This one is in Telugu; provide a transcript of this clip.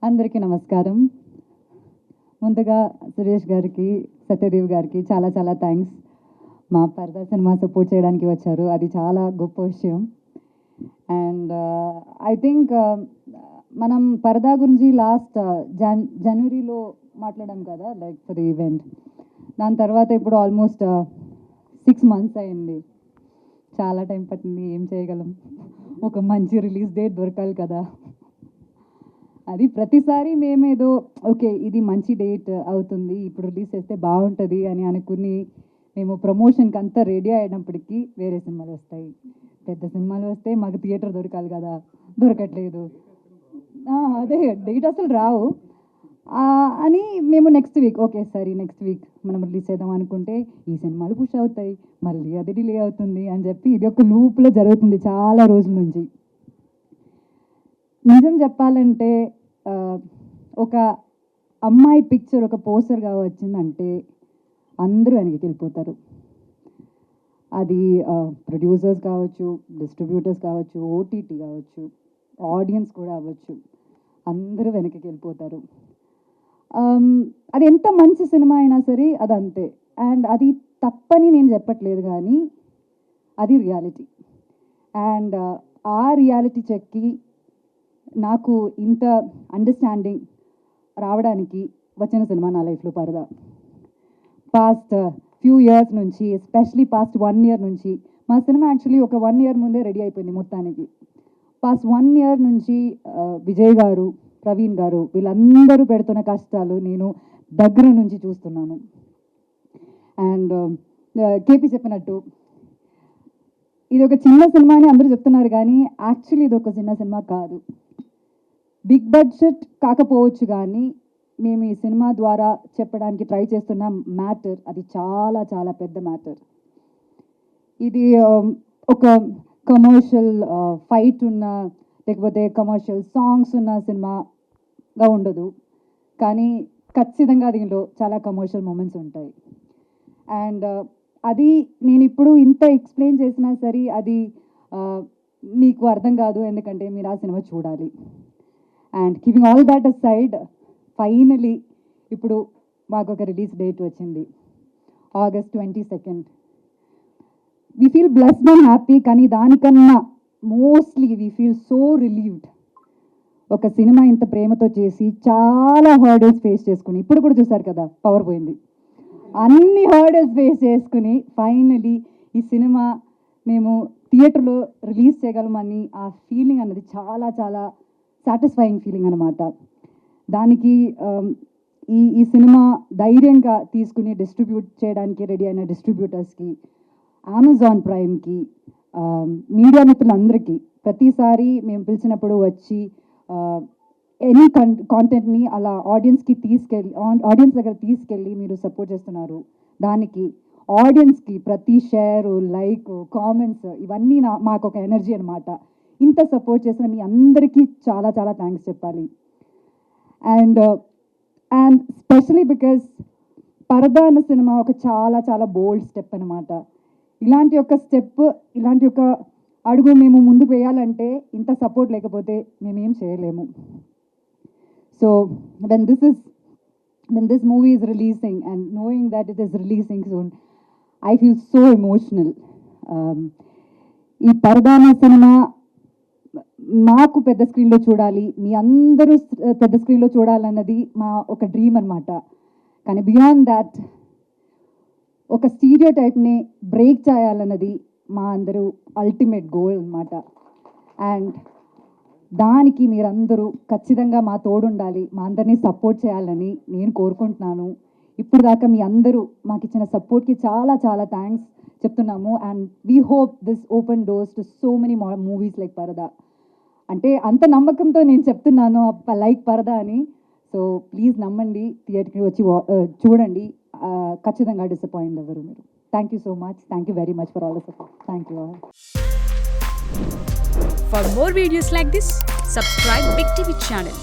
అందరికీ నమస్కారం. ముందుగా సురేష్ గారికి, సత్యదేవ్ గారికి చాలా చాలా థ్యాంక్స్. మా పరదా సినిమా సపోర్ట్ చేయడానికి వచ్చారు, అది చాలా గొప్ప విషయం. అండ్ ఐ థింక్ మనం పరదా గురించి లాస్ట్ జనవరిలో మాట్లాడాం కదా, లైక్ ఫర్ ది ఈవెంట్. దాని తర్వాత ఇప్పుడు ఆల్మోస్ట్ 6 months అయింది. చాలా టైం పట్టింది. ఏం చేయగలం, ఒక మంచి రిలీజ్ డేట్ దొరకాలి కదా. అది ప్రతిసారి మేమేదో ఓకే ఇది మంచి డేట్ అవుతుంది, ఇప్పుడు రిలీజ్ చేస్తే బాగుంటుంది అని అనుకుని మేము ప్రమోషన్కి అంతా రెడీ అయినప్పటికీ వేరే సినిమాలు వస్తాయి. పెద్ద సినిమాలు వస్తే మాకు థియేటర్ దొరకాలి కదా, దొరకట్లేదు. అదే డేట్ అసలు రావు అని మేము నెక్స్ట్ వీక్ ఓకే సరే నెక్స్ట్ వీక్ మనం రిలీజ్ చేద్దాం అనుకుంటే ఈ సినిమాలు పుష్ అవుతాయి, మళ్ళీ అది డిలే అవుతుంది అని చెప్పి ఇది ఒక లూప్లో జరుగుతుంది చాలా రోజుల నుంచి. నిజం చెప్పాలంటే ఒక అమ్మాయి పిక్చర్ ఒక పోస్టర్గా వచ్చిందంటే అందరూ వెనక్కి వెళ్ళిపోతారు. అది ప్రొడ్యూసర్స్ కావచ్చు, డిస్ట్రిబ్యూటర్స్ కావచ్చు, ఓటీటీ కావచ్చు, ఆడియన్స్ కూడా అవ్వచ్చు, అందరూ వెనక్కి వెళ్ళిపోతారు. అది ఎంత మంచి సినిమా అయినా సరే అది అంతే. అండ్ అది తప్పని నేను చెప్పట్లేదు, కానీ అది రియాలిటీ. అండ్ ఆ రియాలిటీ చెక్కి నాకు ఇంత అండర్స్టాండింగ్ రావడానికి వచ్చిన సినిమా నా లైఫ్లో పరదా. పాస్ట్ ఫ్యూ ఇయర్స్ నుంచి, ఎస్పెషలీ పాస్ట్ 1 year నుంచి, మా సినిమా యాక్చువల్లీ ఒక 1 year ముందే రెడీ అయిపోయింది మొత్తానికి. పాస్ట్ 1 year నుంచి విజయ్ గారు, ప్రవీణ్ గారు వీళ్ళందరూ పెడుతున్న కష్టాలు నేను దగ్గర నుంచి చూస్తున్నాను. అండ్ కేపీ చెప్పినట్టు ఇది ఒక చిన్న సినిమా అని అందరూ చెప్తున్నారు, కానీ యాక్చువల్లీ ఇది ఒక చిన్న సినిమా కాదు. బిగ్ బడ్జెట్ కాకపోవచ్చు, కానీ మేము ఈ సినిమా ద్వారా చెప్పడానికి ట్రై చేస్తున్న మ్యాటర్ అది చాలా చాలా పెద్ద మ్యాటర్. ఇది ఒక కమర్షియల్ ఫైట్ ఉన్న లేకపోతే కమర్షియల్ సాంగ్స్ ఉన్న సినిమాగా ఉండదు, కానీ ఖచ్చితంగా దీనిలో చాలా కమర్షియల్ మూమెంట్స్ ఉంటాయి. అండ్ అది నేను ఇప్పుడు ఇంత ఎక్స్ప్లెయిన్ చేసినా సరే అది మీకు అర్థం కాదు, ఎందుకంటే మీరు ఆ సినిమా చూడాలి. And keeping all that aside, finally ఇప్పుడు మాకు ఒక రిలీజ్ డేట్ వచ్చింది, August 22nd. We feel blessed and happy, కానీ దానికన్నా mostly we feel so relieved. ఒక సినిమా ఇంత ప్రేమతో చేసి చాలా హర్డల్స్ ఫేస్ చేసుకుని, ఇప్పుడు కూడా చూసారు కదా పవర్ పోయింది, అన్ని హర్డల్స్ ఫేస్ చేసుకుని ఫైనలీ ఈ సినిమా మేము థియేటర్లో రిలీజ్ చేయగలమని ఆ ఫీలింగ్ అన్నది చాలా చాలా సాటిస్ఫైయింగ్ ఫీలింగ్ అనమాట. దానికి ఈ సినిమా ధైర్యంగా తీసుకుని డిస్ట్రిబ్యూట్ చేయడానికి రెడీ అయిన డిస్ట్రిబ్యూటర్స్కి, అమెజాన్ ప్రైమ్కి, మీడియా మిత్రులందరికీ, ప్రతిసారి మేము పిలిచినప్పుడు వచ్చి ఎనీ కాంటెంట్ని అలా ఆడియన్స్ దగ్గర తీసుకెళ్ళి మీరు సపోర్ట్ చేస్తున్నారు. దానికి ఆడియన్స్కి ప్రతి షేరు, లైక్, కామెంట్స్ ఇవన్నీ మాకు ఒక ఎనర్జీ అనమాట. ఇంత సపోర్ట్ చేసిన మీ అందరికీ చాలా చాలా థ్యాంక్స్ చెప్పాలి. అండ్ స్పెషలీ బికాస్ పరదా అన్న సినిమా ఒక చాలా చాలా బోల్డ్ స్టెప్ అనమాట. ఇలాంటి ఒక స్టెప్, ఇలాంటి ఒక అడుగు మేము ముందుకు వేయాలంటే ఇంత సపోర్ట్ లేకపోతే మేమేం చేయలేము. So when this movie is releasing and knowing that it is releasing soon, I feel so emotional. ఈ పరదా అనే సినిమా మాకు పెద్ద స్క్రీన్లో చూడాలి, మీ అందరూ పెద్ద స్క్రీన్లో చూడాలన్నది మా ఒక డ్రీమ్ అనమాట. కానీ బియాండ్ దాట్ ఒక స్టీరియో టైప్ని బ్రేక్ చేయాలన్నది మా అందరూ అల్టిమేట్ గోల్ అనమాట. అండ్ దానికి మీరందరూ ఖచ్చితంగా మా తోడుండాలి, మా అందరినీ సపోర్ట్ చేయాలని నేను కోరుకుంటున్నాను. ఇప్పుడు దాకా మీ అందరూ మాకు ఇచ్చిన సపోర్ట్కి చాలా చాలా థ్యాంక్స్ చెప్తున్నాము. And we hope this open doors to so many movies like పరదా. అంటే అంత నమ్మకంతో నేను చెప్తున్నాను లైక్ పరదా అని. సో ప్లీజ్ నమ్మండి, థియేటర్కి వచ్చి చూడండి, ఖచ్చితంగా డిసప్పాయింట్ అవ్వరు మీరు. Thank you so much. Thank you very much for all the support. Thank you all. For more videos like this, subscribe Big TV channel.